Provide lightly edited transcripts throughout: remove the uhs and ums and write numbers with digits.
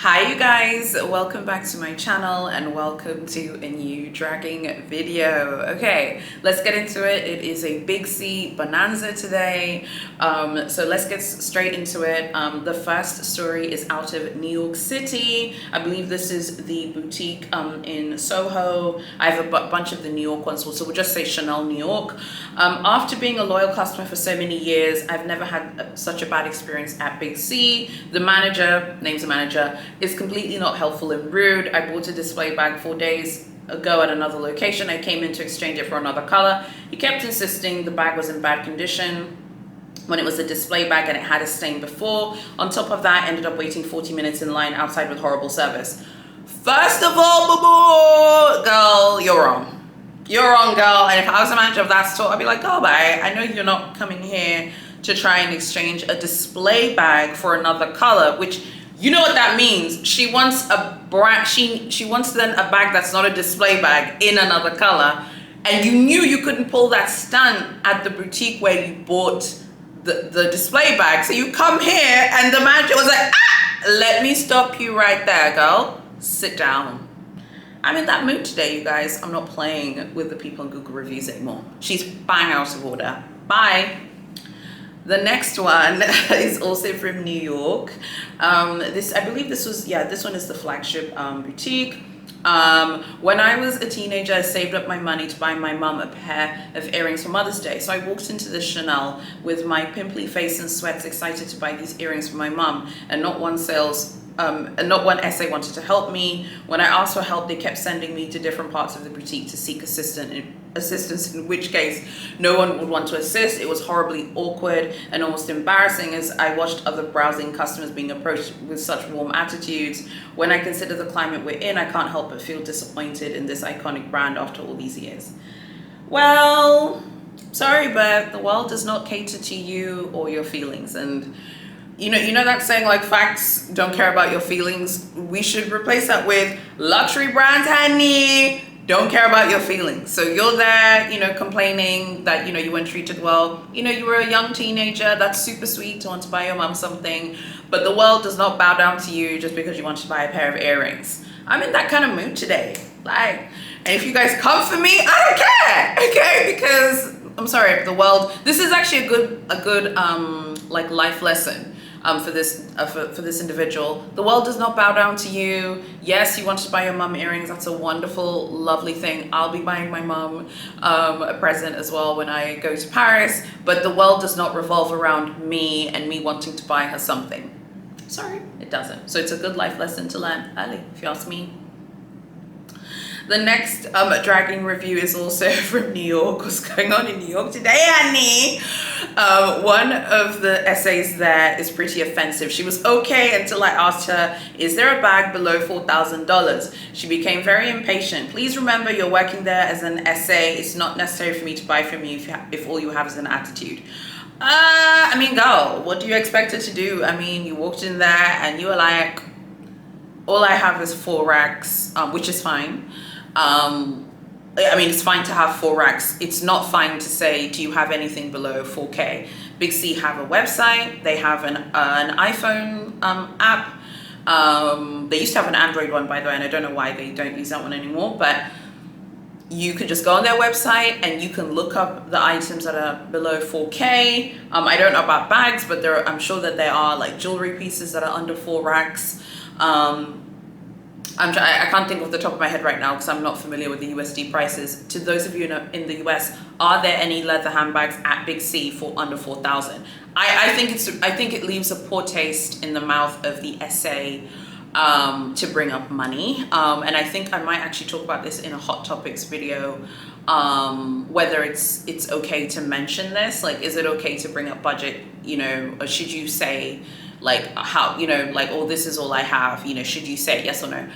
Hi you guys, welcome back to my channel and welcome to a new dragging video. Okay, let's get into it. It is a Big C bonanza today, so let's get straight into it. The first story is out of New York City. I believe this is the boutique in Soho. I have a bunch of the New York ones, so we'll just say Chanel New York. After being a loyal customer for so many years, I've never had such a bad experience at Big C. The manager, name's the manager, is completely not helpful and rude. I bought a display bag 4 days ago at another location. I came in to exchange it for another color. He kept insisting the bag was in bad condition when it was a display bag and it had a stain before. On top of that, I ended up waiting 40 minutes in line outside with horrible service. First of all, girl, you're wrong. You're wrong, girl. And if I was a manager of that store, I'd be like, oh, bye. I know you're not coming here to try and exchange a display bag for another color, which you know what that means. She wants a brand, she wants then a bag that's not a display bag in another color. And you knew you couldn't pull that stunt at the boutique where you bought the display bag. So you come here and the manager was like, let me stop you right there, girl. Sit down. I'm in that mood today, you guys. I'm not playing with the people on Google reviews anymore. She's bang out of order. Bye. The next one is also from New York. I believe this one is the Flagship boutique. When I was a teenager, I saved up my money to buy my mum a pair of earrings for Mother's Day. So I walked into the Chanel with my pimply face and sweats, excited to buy these earrings for my mum, and not one SA wanted to help me. When I asked for help, they kept sending me to different parts of the boutique to seek assistance, in which case no one would want to assist. It was horribly awkward and almost embarrassing as I watched other browsing customers being approached with such warm attitudes. When I consider the climate we're in, I can't help but feel disappointed in this iconic brand after all these years. Well, sorry, but the world does not cater to you or your feelings. And you know that saying, like, facts don't care about your feelings? We should replace that with luxury brands, honey, don't care about your feelings. So you're there, complaining that, you weren't treated well. You were a young teenager. That's super sweet to want to buy your mom something. But the world does not bow down to you just because you want to buy a pair of earrings. I'm in that kind of mood today. And if you guys come for me, I don't care, okay? Because I'm sorry, the world, this is actually a good life lesson. For this individual. The world does not bow down to you. Yes, you want to buy your mum earrings. That's a wonderful, lovely thing. I'll be buying my mum a present as well when I go to Paris. But the world does not revolve around me and me wanting to buy her something. Sorry, it doesn't. So it's a good life lesson to learn early, if you ask me. The next dragging review is also from New York. What's going on in New York today, honey? One of the essays there is pretty offensive. She was okay until I asked her, is there a bag below $4,000? She became very impatient. Please remember, you're working there as an SA. It's not necessary for me to buy from you if all you have is an attitude. I mean, girl, what do you expect her to do? I mean, you walked in there and you were like, all I have is 4 racks, which is fine. I mean, it's fine to have 4 racks. It's not fine to say, do you have anything below 4K? Big C have a website. They have an iPhone app. They used to have an Android one, by the way, and I don't know why they don't use that one anymore, but you can just go on their website and you can look up the items that are below 4K. I don't know about bags, but I'm sure that there are like jewelry pieces that are under 4 racks. I can't think off the top of my head right now because I'm not familiar with the USD prices. To those of you in the US, are there any leather handbags at Big C for under 4,000? I think it leaves a poor taste in the mouth of the SA to bring up money. And I think I might actually talk about this in a Hot Topics video, whether it's okay to mention this. Like, is it okay to bring up budget, or should you say, like, how, oh, this is all I have, should you say yes or no?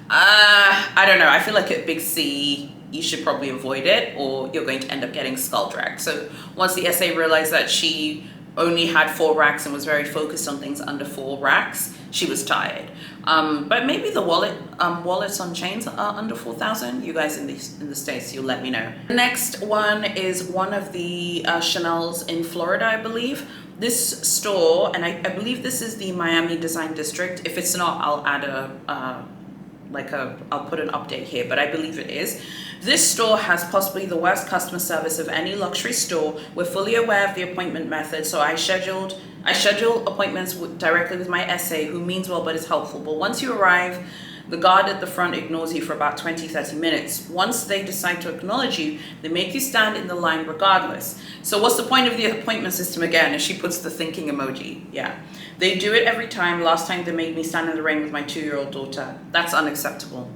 I don't know. I feel like at Big C, you should probably avoid it or you're going to end up getting skull dragged. So once the SA realized that she only had 4 racks and was very focused on things under 4 racks, she was tired. But maybe the wallets on chains are under 4,000. You guys in the States, you'll let me know. The next one is one of the Chanel's in Florida, I believe. this store, and I believe this is the Miami Design District. If it's not, I'll add I'll put an update here, but I believe it is. This store has possibly the worst customer service of any luxury store. We're fully aware of the appointment method, so I schedule appointments directly with my SA, who means well but is helpful. But once you arrive, the guard at the front ignores you for about 20-30 minutes. Once they decide to acknowledge you, they make you stand in the line regardless. So what's the point of the appointment system again? And she puts the thinking emoji. Yeah. They do it every time. Last time they made me stand in the rain with my 2-year-old daughter. That's unacceptable.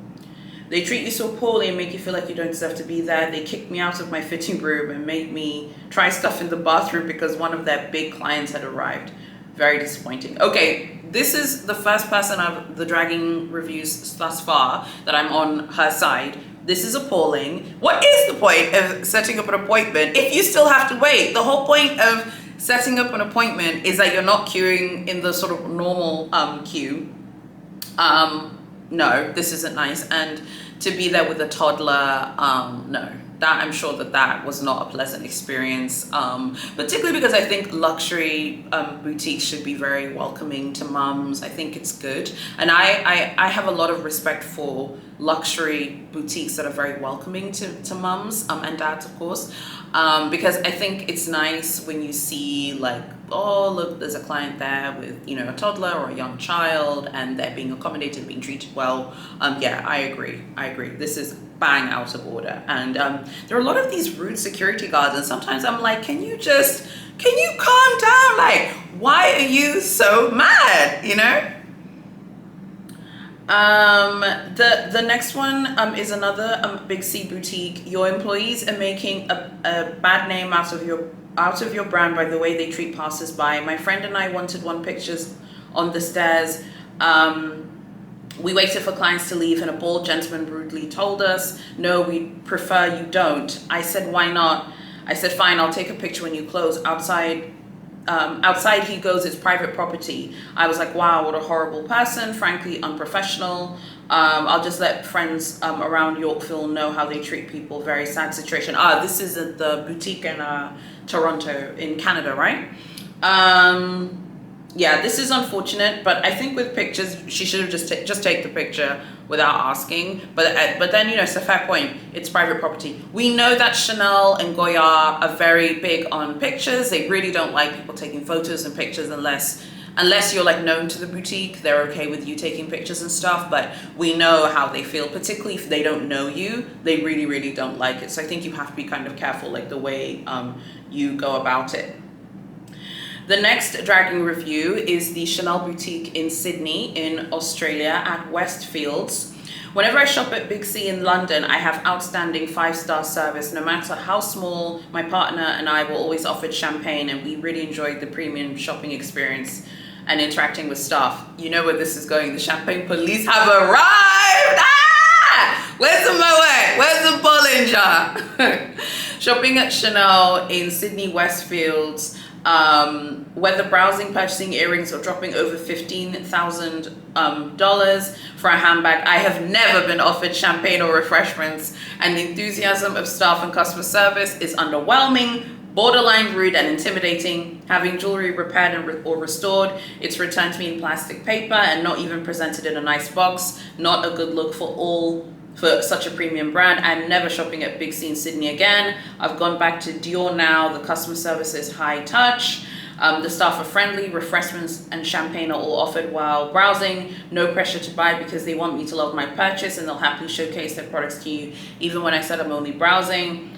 They treat you so poorly and make you feel like you don't deserve to be there. They kicked me out of my fitting room and made me try stuff in the bathroom because one of their big clients had arrived. Very disappointing. Okay, this is the first person of the dragging reviews thus far that I'm on her side. This is appalling. What is the point of setting up an appointment if you still have to wait? The whole point of setting up an appointment is that you're not queuing in the sort of normal queue. No, this isn't nice. And to be there with a toddler, no. That I'm sure that was not a pleasant experience, particularly because I think luxury boutiques should be very welcoming to mums. I think it's good, and I have a lot of respect for luxury boutiques that are very welcoming to mums and dads, of course, because I think it's nice when you see like, oh look, there's a client there with, you know, a toddler or a young child, and they're being accommodated, being treated well. Yeah, I agree. This is bang out of order, and there are a lot of these rude security guards, and sometimes I'm like, can you calm down? Like, why are you so mad, you know? The next one is another Big C boutique. Your employees are making a bad name out of your brand by the way they treat passers-by. My friend and I wanted one pictures on the stairs. We waited for clients to leave, and a bald gentleman rudely told us, no, we prefer you don't. I said, why not? I said, fine, I'll take a picture when you close. Outside he goes, it's private property. I was like, wow, what a horrible person, frankly unprofessional. I'll just let friends around Yorkville know how they treat people. Very sad situation. This is at the boutique in Toronto in Canada, right? Yeah, this is unfortunate, but I think with pictures, she should have just take the picture without asking. But then, you know, it's a fair point. It's private property. We know that Chanel and Goya are very big on pictures. They really don't like people taking photos and pictures unless you're like known to the boutique. They're okay with you taking pictures and stuff, but we know how they feel, particularly if they don't know you. They really, really don't like it. So I think you have to be kind of careful, like the way you go about it. The next dragging review is the Chanel boutique in Sydney in Australia at Westfields. Whenever I shop at Big C in London, I have outstanding 5-star service. No matter how small, my partner and I were always offered champagne, and we really enjoyed the premium shopping experience and interacting with staff. You know where this is going. The champagne police have arrived! Where's the Moet? Where's the Bollinger? Shopping at Chanel in Sydney Westfields, whether browsing, purchasing earrings, or dropping over $15,000 for a handbag, I have never been offered champagne or refreshments, and the enthusiasm of staff and customer service is underwhelming, borderline rude and intimidating. Having jewelry repaired or restored, it's returned to me in plastic paper and not even presented in a nice box. Not a good look for such a premium brand. I'm never shopping at Big C in Sydney again. I've gone back to Dior now. The customer service is high touch. The staff are friendly. Refreshments and champagne are all offered while browsing. No pressure to buy because they want me to love my purchase, and they'll happily showcase their products to you even when I said I'm only browsing.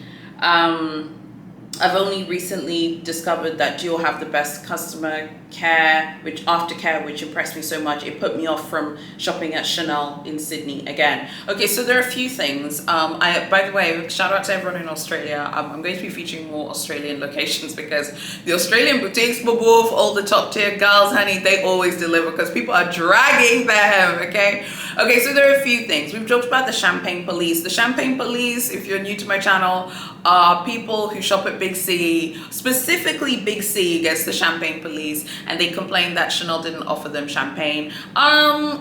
I've only recently discovered that Dior have the best customer care, aftercare, which impressed me so much. It put me off from shopping at Chanel in Sydney again. Okay, so there are a few things. By the way, shout out to everyone in Australia. I'm going to be featuring more Australian locations because the Australian boutiques, all the top tier girls, honey, they always deliver because people are dragging them, okay? Okay, so there are a few things. We've talked about the champagne police. The champagne police, if you're new to my channel, are people who shop at Big C. Specifically, Big C gets the champagne police, and they complain that Chanel didn't offer them champagne.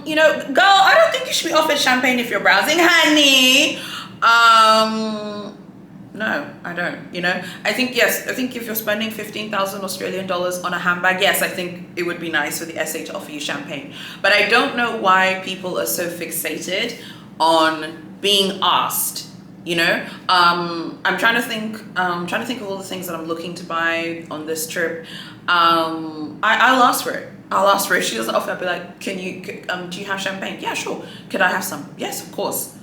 You know, girl, I don't think you should be offered champagne if you're browsing, honey. No, I don't. You know, I think, yes, I think if you're spending 15,000 Australian dollars on a handbag, yes, I think it would be nice for the SA to offer you champagne. But I don't know why people are so fixated on being asked. You know, I'm trying to think. Trying to think of all the things that I'm looking to buy on this trip. I'll ask for it. I'll ask for it. If she doesn't offer, I'll be like, "Can you? Do you have champagne? Yeah, sure. Could I have some? Yes, of course."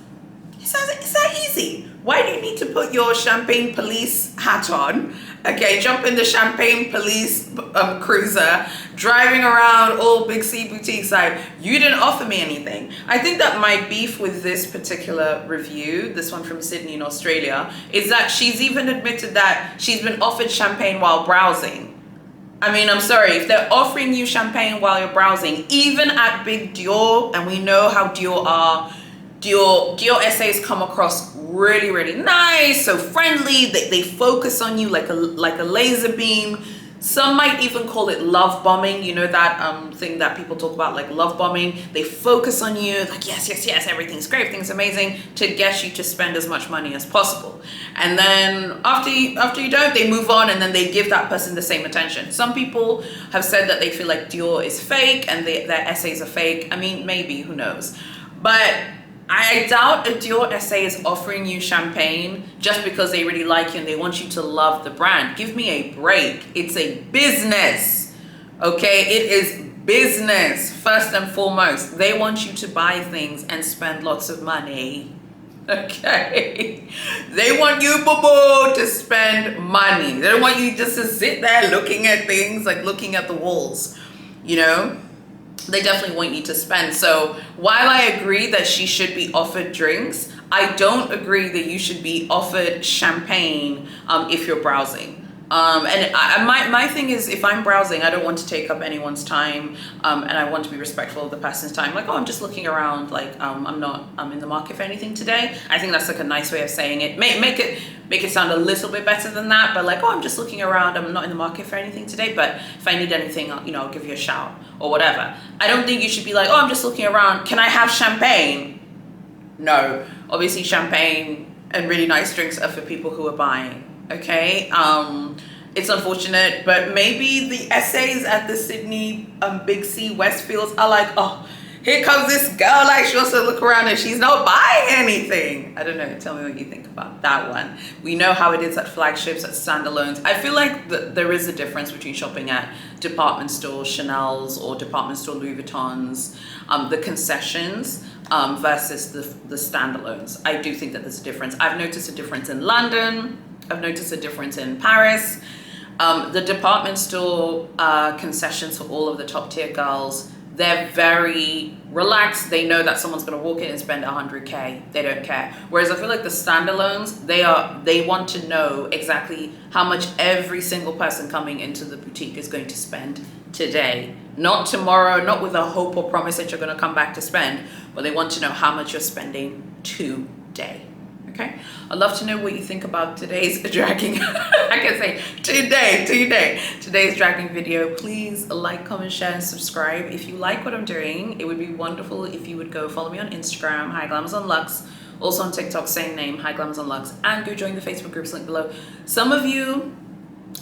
It's that easy. Why do you need to put your champagne police hat on? Okay, jump in the champagne police cruiser, driving around all Big C boutiques like, you didn't offer me anything. I think that my beef with this particular review, this one from Sydney in Australia, is that she's even admitted that she's been offered champagne while browsing. I mean, I'm sorry, if they're offering you champagne while you're browsing, even at Big Dior, and we know how Dior are, Dior essays come across really, really nice, so friendly. They focus on you like a laser beam. Some might even call it love bombing. You know that thing that people talk about, like love bombing. They focus on you like, yes, yes, yes, everything's great, everything's amazing, to get you to spend as much money as possible. And then after you don't, they move on, and then they give that person the same attention. Some people have said that they feel like Dior is fake and their essays are fake. I mean, maybe, who knows? But I doubt a Dior essay is offering you champagne just because they really like you and they want you to love the brand. Give me a break. It's a business, okay? It is business, first and foremost. They want you to buy things and spend lots of money, okay? They want you, boo-boo, to spend money. They don't want you just to sit there looking at things, like looking at the walls, you know? They definitely want you to spend. So while I agree that she should be offered drinks, I don't agree that you should be offered champagne if you're browsing. My thing is, if I'm browsing, I don't want to take up anyone's time, and I want to be respectful of the person's time. Like, oh, I'm just looking around, like I'm in the market for anything today. I think that's like a nice way of saying it. Make it sound a little bit better than that, but like, oh, I'm just looking around, I'm not in the market for anything today, but if I need anything, I'll give you a shout or whatever. I don't think you should be like, oh, I'm just looking around, can I have champagne? No, obviously champagne and really nice drinks are for people who are buying. Okay, it's unfortunate, but maybe the essays at the Sydney Big C Westfields are like, oh, here comes this girl, like she wants to look around and she's not buying anything. I don't know, tell me what you think about that one. We know how it is at flagships, at standalones. I feel like there is a difference between shopping at department stores, Chanel's, or department store Louis Vuittons, the concessions, versus the standalones. I do think that there's a difference. I've noticed a difference in London. I've noticed a difference in Paris. The department store concessions for all of the top tier girls, they're very relaxed. They know that someone's going to walk in and spend 100K. They don't care. Whereas I feel like the standalones, they want to know exactly how much every single person coming into the boutique is going to spend today. Not tomorrow, not with a hope or promise that you're going to come back to spend, but they want to know how much you're spending today. Okay, I'd love to know what you think about today's dragging, I can say today's dragging video. Please like, comment, share, and subscribe. If you like what I'm doing, it would be wonderful if you would go follow me on Instagram, High Glamours on Lux, also on TikTok, same name, High Glamours on Lux, and go join the Facebook groups linked below. Some of you,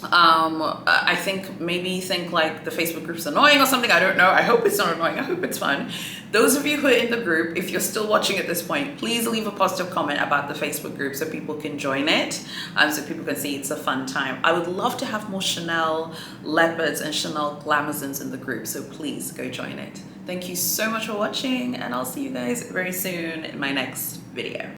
I think maybe think like the Facebook group's annoying or something. I don't know. I hope it's not annoying. I hope it's fun. Those of you who are in the group, if you're still watching at this point, please leave a positive comment about the Facebook group so people can join it, so people can see it's a fun time. I would love to have more Chanel leopards and Chanel Glamazons in the group, so please go join it. Thank you so much for watching, and I'll see you guys very soon in my next video.